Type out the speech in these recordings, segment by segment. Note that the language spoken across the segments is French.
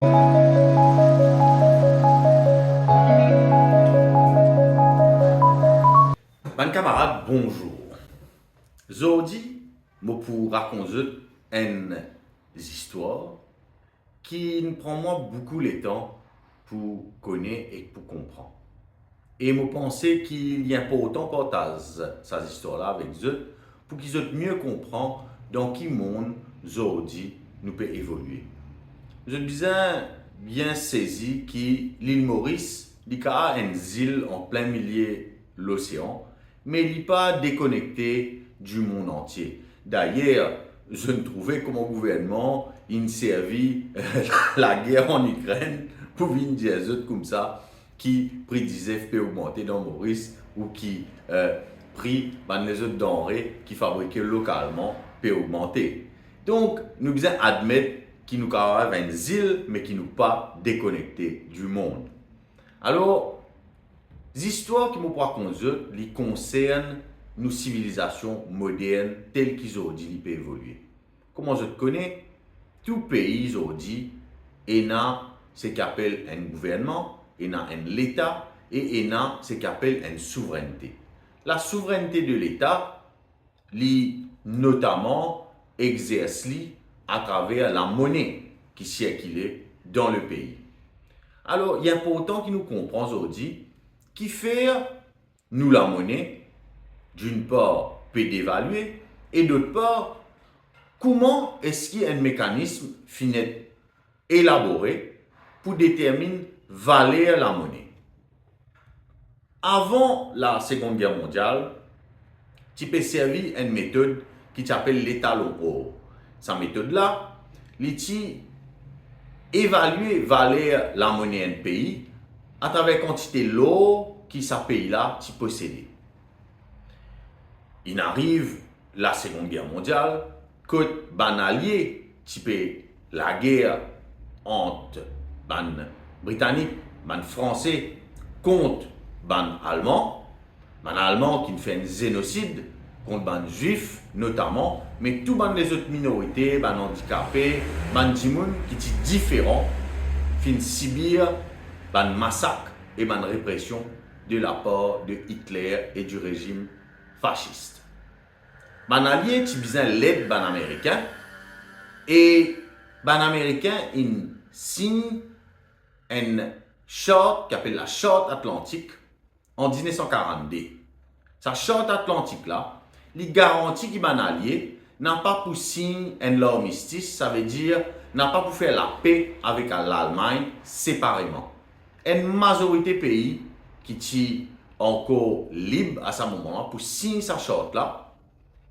Mes camarades, bonjour. Aujourd'hui, je pour raconter une histoire qui nous prend moi beaucoup de temps pour connaître et pour comprendre. Et je pense qu'il est important de partager cette histoire-là avec eux pour qu'ils aient mieux comprendre dans quel monde aujourd'hui nous peut évoluer. Je bien saisi que l'île Maurice est une île en plein milieu de l'océan, mais il n'est pas déconnecté du monde entier. D'ailleurs, je ne trouvais que mon gouvernement il servi la guerre en Ukraine pour venir dire des autres comme ça qui prédisaient peut augmenter dans Maurice ou qui prix les autres denrées qui fabriquées localement peut augmenter. Donc, nous devons admettre qui nous caractérise une île, mais qui nous pas déconnecté du monde. Alors, les histoires qui me racontent, les concernent nos civilisations modernes telles qu'ils ont dit peuvent évoluer. Comment je te connais? Tout pays aujourd'hui a ce qu'on appelle un gouvernement, il a un l'État et il a ce qu'on appelle une souveraineté. La souveraineté de l'État, notamment, exerce à travers la monnaie qui circule dans le pays. Alors, il est important que nous comprenions aujourd'hui qui fait nous la monnaie, d'une part, peut dévaluer, et d'autre part, comment est-ce qu'il y a un mécanisme finit élaboré pour déterminer la valeur de la monnaie. Avant la Seconde Guerre mondiale, tu peux servir une méthode qui s'appelle l'étalon or. Cette méthode-là, il évalue la valeur de la monnaie d'un pays à travers la quantité d'or qui ce pays-là possède. Il arrive la Seconde Guerre mondiale, que allié, la guerre entre les Britanniques, les Français contre les Allemands, qui fait un génocide contre les Juifs notamment, mais toutes les autres minorités, les handicapés, les gens qui sont différents, finissent subir les massacres et les répressions de la part de Hitler et du régime fasciste. Les alliés ont besoin de l'aide des Américains et les Américains signent une charte qui s'appelle la Charte Atlantique en 1942. Cette Charte Atlantique-là, il garantit que les alliés n'ont pas pour signer un armistice, ça veut dire n'ont pas pour faire la paix avec l'Allemagne séparément. Une majorité de pays qui sont encore libres à ce moment-là pour signer cette charte-là.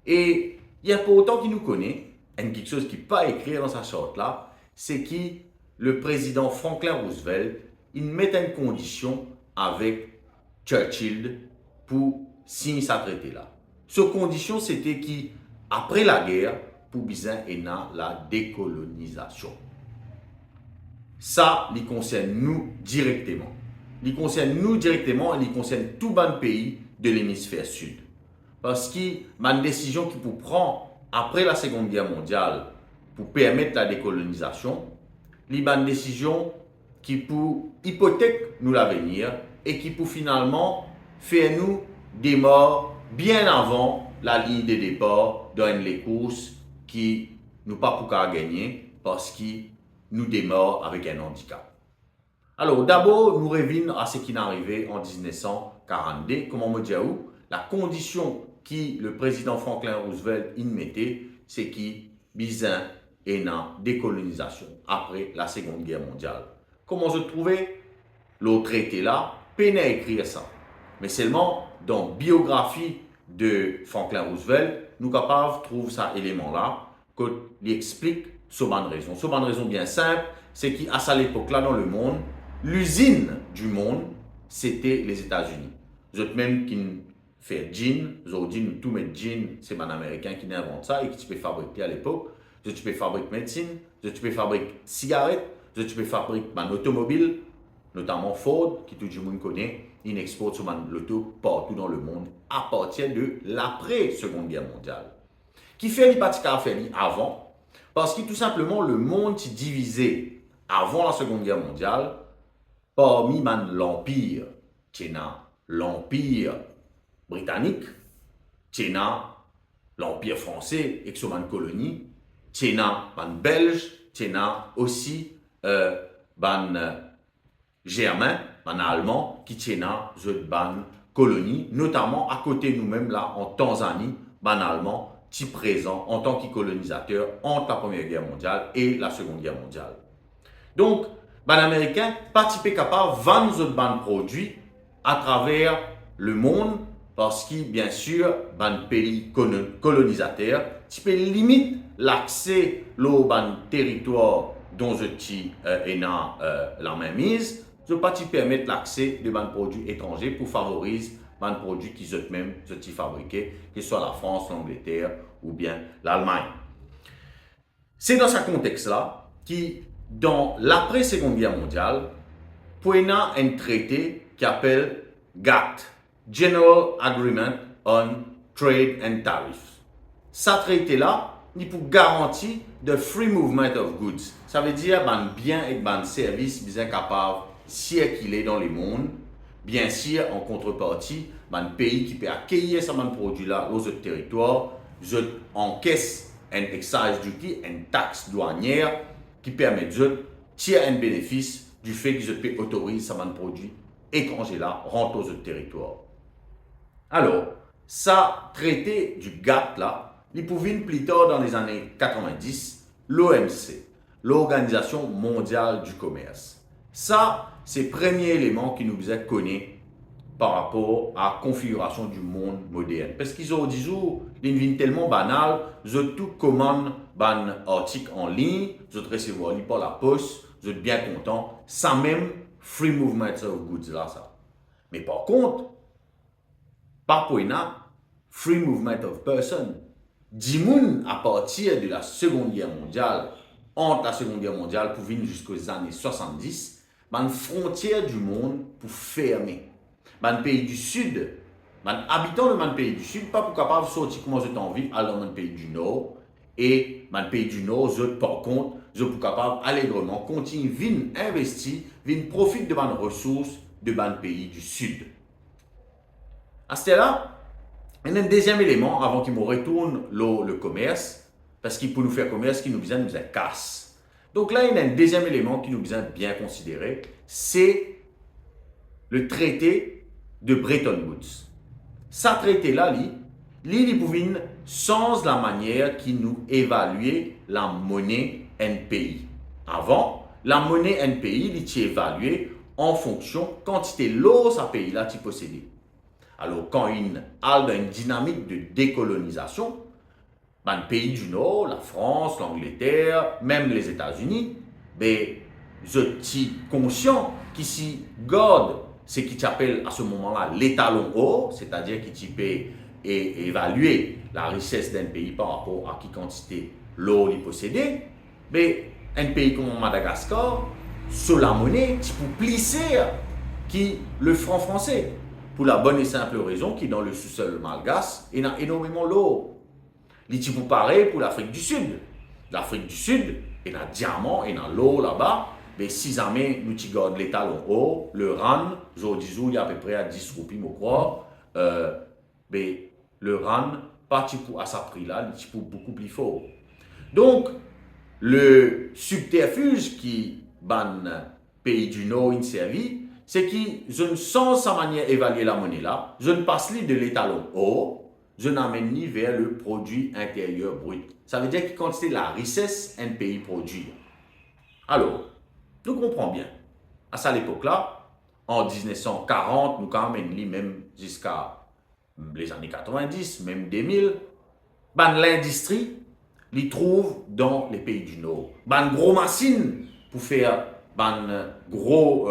Et il y a pourtant qui nous connaît, et quelque chose qui n'est pas écrit dans cette charte-là, c'est que le président Franklin Roosevelt, il met une condition avec Churchill pour signer ce traité-là. Cette condition, c'était qu'après la guerre, pour bien la décolonisation. Ça, il concerne nous directement. Il concerne nous directement et il concerne tout le pays de l'hémisphère sud. Parce que ma décision qu'il peut prendre après la Seconde Guerre mondiale pour permettre la décolonisation, il y a une décision qui peut hypothèquer nous l'avenir et qui peut finalement faire nous des morts bien avant la ligne de départ dans les courses qui nous pas pour gagner parce que nous démarrons avec un handicap. Alors d'abord, nous revenons à ce qui est arrivé en 1942. Comme on me dit, la condition que le président Franklin Roosevelt y mettait, c'est qu'il besoin une décolonisation après la Seconde Guerre mondiale. Comment je trouvais le traité là, peine à écrire ça. Mais seulement dans la biographie de Franklin Roosevelt, nous sommes capables de trouver cet élément-là qui explique ce bonne raison. Ce bonne raison bien simple, c'est qu'à cette époque-là dans le monde, l'usine du monde, c'était les États-Unis. Vous êtes même qui fait jean, aujourd'hui nous tous mettre jean, c'est un Américain qui invente ça et qui peut fabriquer à l'époque. Tu peux fabriquer médecine, tu peux fabriquer cigarettes, tu peux fabriquer un automobile, notamment Ford, qui tout le monde connaît, il exporte sur l'auto partout dans le monde à partir de l'après-Seconde Guerre mondiale. Qui fait les parties avant, parce que tout simplement le monde est divisé avant la Seconde Guerre mondiale, parmi l'Empire, l'Empire britannique, l'Empire français, et son colonie, belge, aussi germain, allemand, qui tient colonie, notamment à côté de nous-mêmes là en Tanzanie, allemand, qui présent en tant que colonisateur entre la Première Guerre mondiale et la Seconde Guerre mondiale. Donc, les Américains pas capable de vendre des produits à travers le monde parce que, bien sûr, les pays colonisateurs, tu peux limiter l'accès au territoire dont je la main mise, je ne peux pas permettre l'accès de produits étrangers pour favoriser les produits qu'ils eux-mêmes fabriqués, que ce soit la France, l'Angleterre ou bien l'Allemagne. C'est dans ce contexte-là qui, dans l'après-Seconde Guerre mondiale, il y a un traité qui s'appelle GATT, General Agreement on Trade and Tariffs. Ce traité-là, il pour garantir the free movement of goods. Ça veut dire que les biens et les services sont capables de circuler dans le monde. Bien sûr, en contrepartie, les pays qui peuvent accueillir ces produits-là dans autres territoires, encaissent un excise duty, une taxe douanière qui permet de tirer un bénéfice du fait qu'ils peuvent autoriser ces produits étrangers-là rentrer aux autres territoires. Alors, ça traité du GATT-là, il pouvait plus tard dans les années 90, l'OMC, l'Organisation mondiale du commerce. Ça, c'est le premier élément qui nous est connu par rapport à la configuration du monde moderne. Parce qu'ils ont dit, ils viennent tellement banal, je tout commande un article en ligne, je recevoir par la poste, je suis bien content, ça même free movement of goods là ça. Mais par contre, par point free movement of person, 10 moun à partir de la Seconde Guerre mondiale, entre la Seconde Guerre mondiale pour venir jusqu'aux années 70, les frontières du monde pour fermer. Les pays du Sud, les habitants de pays du Sud, pas pour capable de sortir comment je envie aller dans le pays du Nord. Et les pays du Nord, par contre, je suis capable allègrement continuer à investir, à profiter de mes ressources de les pays du Sud. À ce là, il y a un deuxième élément avant qu'il me retourne le commerce, parce qu'il pour nous faire commerce, qui nous besoin nous casse. Donc là, il y a un deuxième élément qui nous besoin bien considérer, c'est le traité de Bretton Woods. Ce traité-là, il pouvait sans la manière qui nous évaluait la monnaie NPI. Avant, la monnaie NPI, il était évaluée en fonction de la quantité d'eau ce pays-là possédait. Alors, quand il a une dynamique de décolonisation, les pays du Nord, la France, l'Angleterre, même les États-Unis, je suis conscient qu'ici, garde ce qui s'appelle à ce moment-là l'étalon or, c'est-à-dire qui peut évaluer la richesse d'un pays par rapport à qui quantité l'eau il possédait, mais un pays comme Madagascar, sur la monnaie, tu peux plisser qui le franc français. Pour la bonne et simple raison qu'il dans le sous-sol malgache, il y a énormément d'eau. Il y a pareil pour l'Afrique du Sud. L'Afrique du Sud, il y a diamant, il y a l'eau là-bas. Mais si jamais nous gardons l'étalon haut, le RAN, il y a à peu près à 10 roupies, je crois. Le RAN, pas à ce prix-là, il est beaucoup plus fort. Donc, le subterfuge qui ban pays du Nord in servi, c'est que je ne sens sa manière d'évaluer la monnaie là, je ne passe ni de l'étalon or, je n'amène ni vers le produit intérieur brut. Ça veut dire que quand c'est la richesse, un pays produit. Alors, nous comprenons bien. À cette époque-là, en 1940, nous quand même jusqu'à les années 90, même 2000, l'industrie, les trouve dans les pays du Nord. Gros machines pour faire gros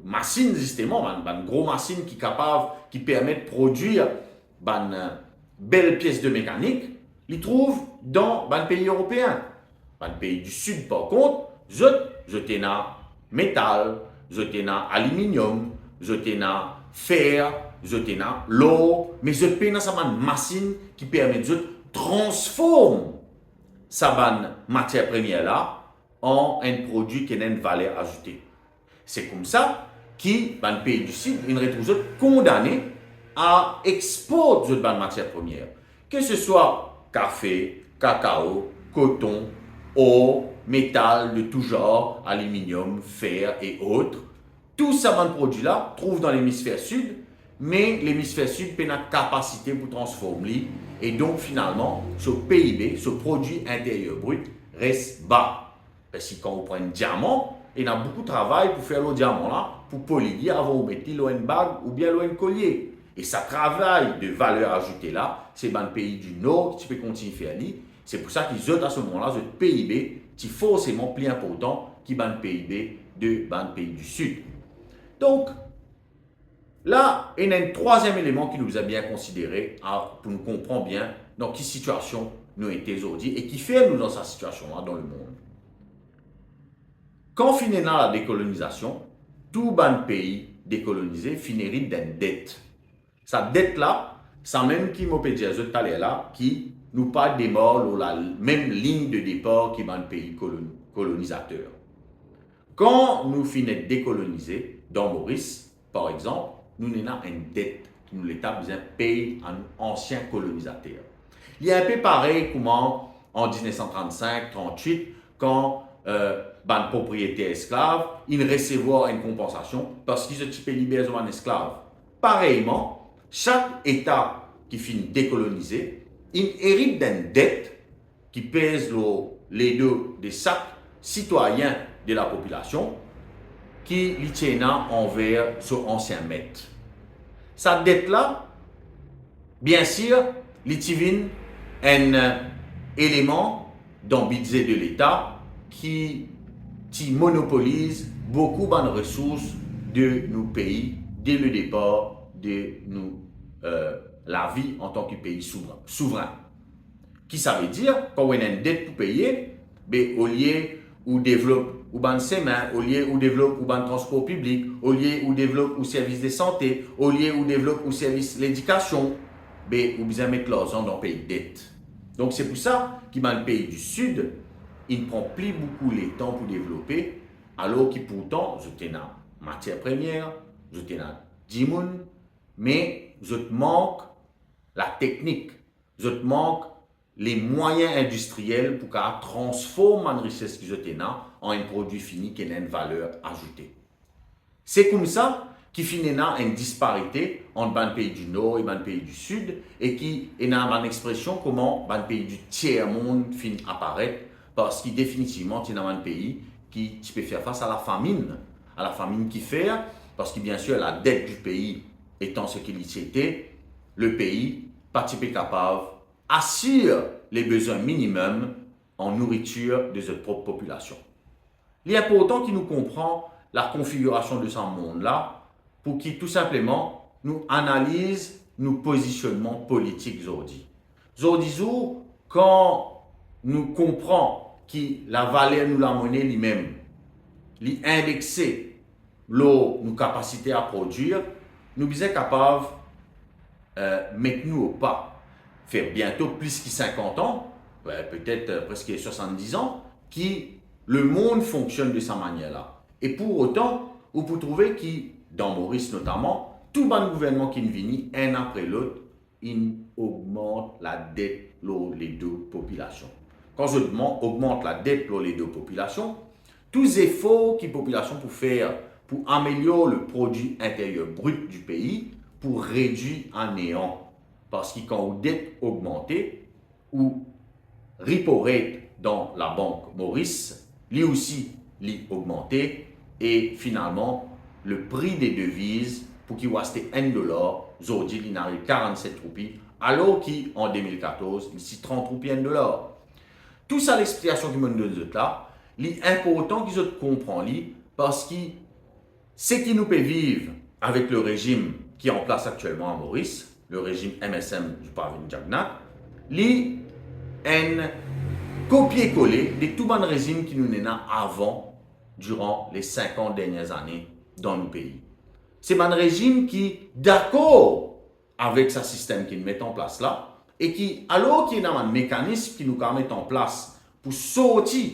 machines justement, gros machines qui permettent de produire belles pièces de mécanique, les trouve dans les pays européens. Dans les pays du Sud, par contre, je tenais métal, je tenais aluminium, je tenais fer, je tenais l'eau, mais je tenais une machine qui permet de transformer sa matière première là en un produit qui a une valeur ajoutée. C'est comme ça que dans le pays du Sud, ils retrouvent condamnés à exporter de matières premières. Que ce soit café, cacao, coton, or, métal de tout genre, aluminium, fer et autres. Tous ces produits-là trouvent dans l'hémisphère sud, mais l'hémisphère sud n'a pas la capacité pour transformer. Et donc finalement, ce PIB, ce produit intérieur brut, reste bas. Parce que quand on prend un diamant, il y a beaucoup de travail pour faire le diamant là, pour polir avant de mettre une bague ou bien un collier. Et ça travail de valeur ajoutée là, c'est dans le pays du Nord qui peut continuer à faire. C'est pour ça qu'ils ont à ce moment-là, ce PIB, qui est forcément plus important que le PIB de le pays du Sud. Donc, là, il y a un troisième élément qui nous a bien considéré pour nous comprendre bien dans quelle situation nous étions aujourd'hui et qui fait nous dans cette situation-là dans le monde. Quand finit la décolonisation, tout le pays décolonisé finirait d'une dette. Cette dette-là, c'est même qui m'a dit tout à l'heure là, qui nous parle des morts la même ligne de départ qui est le pays colonisateur. Quand nous finissons de décoloniser, dans Maurice, par exemple, nous avons une dette que nous l'État besoin payer à nos anciens colonisateurs. Il y a un peu pareil comme en 1935-38, quand les propriétaires esclaves, ils recevaient une compensation parce qu'ils ont libéré un esclave. Pareillement, chaque État qui finit décoloniser, il hérite d'une dette qui pèse les deux de chaque citoyen de la population qui li tient envers son ancien maître. Cette dette-là, bien sûr, li tivine un élément dans le budget de l'État qui monopolise beaucoup de ressources de nos pays dès le départ de la vie en tant que pays souverain. Qui ça veut dire, quand on a une dette pour payer, ben, au lieu où développe ou ban semin, au lieu où développe ou ban transport public, au lieu où développe ou service de santé, au lieu où développe ou service l'éducation, ben ou besoin mettre l'argent dans le pays de dette. Donc c'est pour ça que dans le pays du Sud, il ne prend plus beaucoup le temps pour développer, alors que pourtant, je tiens la matière première, je tiens la dimoun, mais je te manque la technique, je te manque les moyens industriels pour qu'elle transforme une richesse que je tiens en un produit fini qui a une valeur ajoutée. C'est comme ça qu'il finit une disparité entre le pays du Nord et le pays du Sud et qui est une expression comment le pays du tiers-monde finit apparaître parce qu'il définitivement est un pays qui peut faire face à la famine qui fait, parce que bien sûr la dette du pays étant ce qu'il était, le pays pas capable assure les besoins minimums en nourriture de sa propre population. Il est important qu'il nous comprend la configuration de ce monde-là pour qu'il tout simplement nous analyse nos positionnements politiques aujourd'hui. Aujourd'hui, quand nous comprenons que la valeur de la monnaie lui-même, l'indexer nos capacités à produire, nous sommes capables de mettre nous au pas. Faire bientôt plus que 50 ans, peut-être presque 70 ans, qui le monde fonctionne de cette manière-là. Et pour autant, vous pouvez trouver que, dans Maurice notamment, tout bon gouvernement qui vient, un après l'autre, il augmente la dette pour les deux populations. Quand je augmente la dette pour les deux populations, tous les efforts que la population peut faire pour améliorer le produit intérieur brut du pays, pour réduire à néant. Parce que quand vous dette augmentée, ou repo rate dans la banque Maurice, lui aussi, lui augmenté, et finalement, le prix des devises, pour qu'il reste $1, aujourd'hui, il n'arrive 47 roupies, alors qu'en 2014, il est 30 roupies $1. Tout ça, l'explication que je me donne là, il est important qu'ils comprennent, parce que ce qui nous peut vivre avec le régime qui est en place actuellement à Maurice, le régime MSM du Parvin Jagnat, li un copier-coller de tout le régime qui nous est avant, durant les 50 dernières années dans nos pays. C'est un régime qui, d'accord avec ce système qu'il met en place là, et qui, alors qu'il y a un mécanisme qui nous met en place pour sortir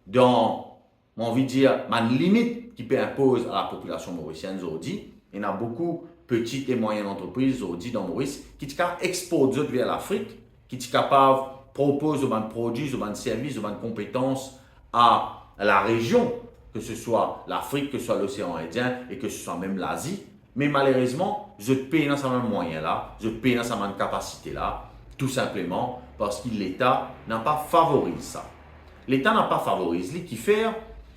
dans, j'ai envie de dire, une limite qui peut imposer à la population mauricienne aujourd'hui. Il y a beaucoup de petites et moyennes entreprises aujourd'hui dans Maurice qui sont capables d'exporter vers l'Afrique, qui sont capables de proposer des produits, des services, des compétences à la région, que ce soit l'Afrique, que ce soit l'océan Indien et que ce soit même l'Asie. Mais malheureusement, je paye dans ce même moyen-là, je paye dans cette même capacité-là, tout simplement parce que l'État n'a pas favorisé ça. L'État n'a pas favorisé, ce qui fait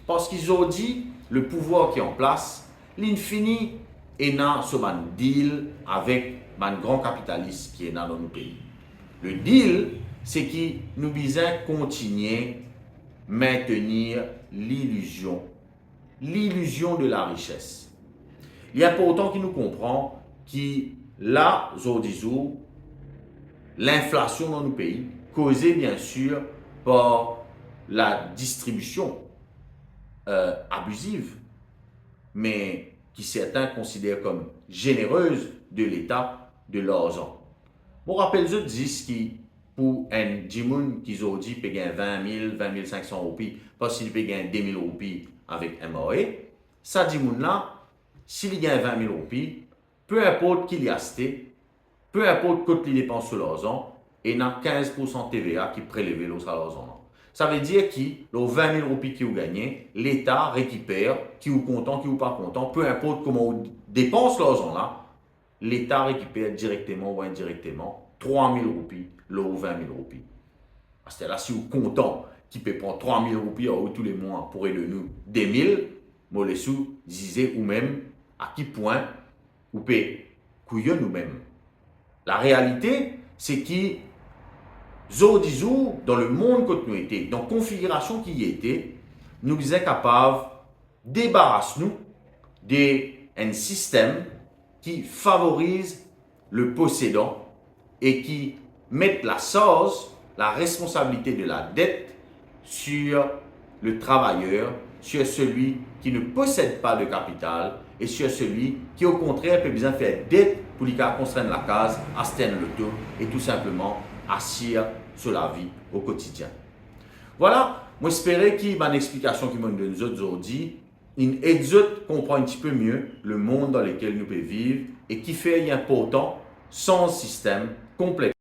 parce qu'ils ont dit le pouvoir qui est en place, l'infini est dans ce deal avec un grand capitaliste qui est dans nos pays. Le deal, c'est qu'il nous vise à continuer à maintenir l'illusion de la richesse. Il est important qu'il nous comprenne que là, aujourd'hui, l'inflation dans nos pays, causée bien sûr par la distribution abusive, mais qui certains considèrent comme généreuse de l'État de l'argent. Bon, rappelle-vous, disent que pour un Jimoun qui aujourd'hui peut gagner 20 000, 20 500 roupies, parce qu'il peut gagner 2 000 roupies avec MAE, ça Jimoun là, s'il gagne 20 000 roupies, peu importe qu'il y a acheté, peu importe combien il dépense sur l'argent, il y a 15% TVA qui prélève sur l'argent. Ça veut dire que les 20 000 roupies qu'il a gagné, l'État récupère, qui est content, qui n'est pas content, peu importe comment on dépense l'argent là, l'État récupère directement ou indirectement 3 000 roupies, les 20 000 roupies. Parce que là, si vous êtes content qui peut prendre 3 000 roupies tous les mois pour aider nous des 1000, moi les sous, disais ou même à quel point vous pouvez couiller nous-mêmes. La réalité, c'est que dans le monde que nous étions, dans la configuration qui y était, nous sommes capables de débarrasser nous d'un système qui favorise le possédant et qui met la sauce, la responsabilité de la dette sur le travailleur, sur celui qui ne possède pas de capital et sur celui qui au contraire peut bien faire dette pour lui construire la case, atteindre le taux et tout simplement assir sur la vie au quotidien. Voilà, moi j'espère que mon explication qui m'a donné nous aujourd'hui, une aide comprend un petit peu mieux le monde dans lequel nous pouvons vivre et qui fait important sans système complexe.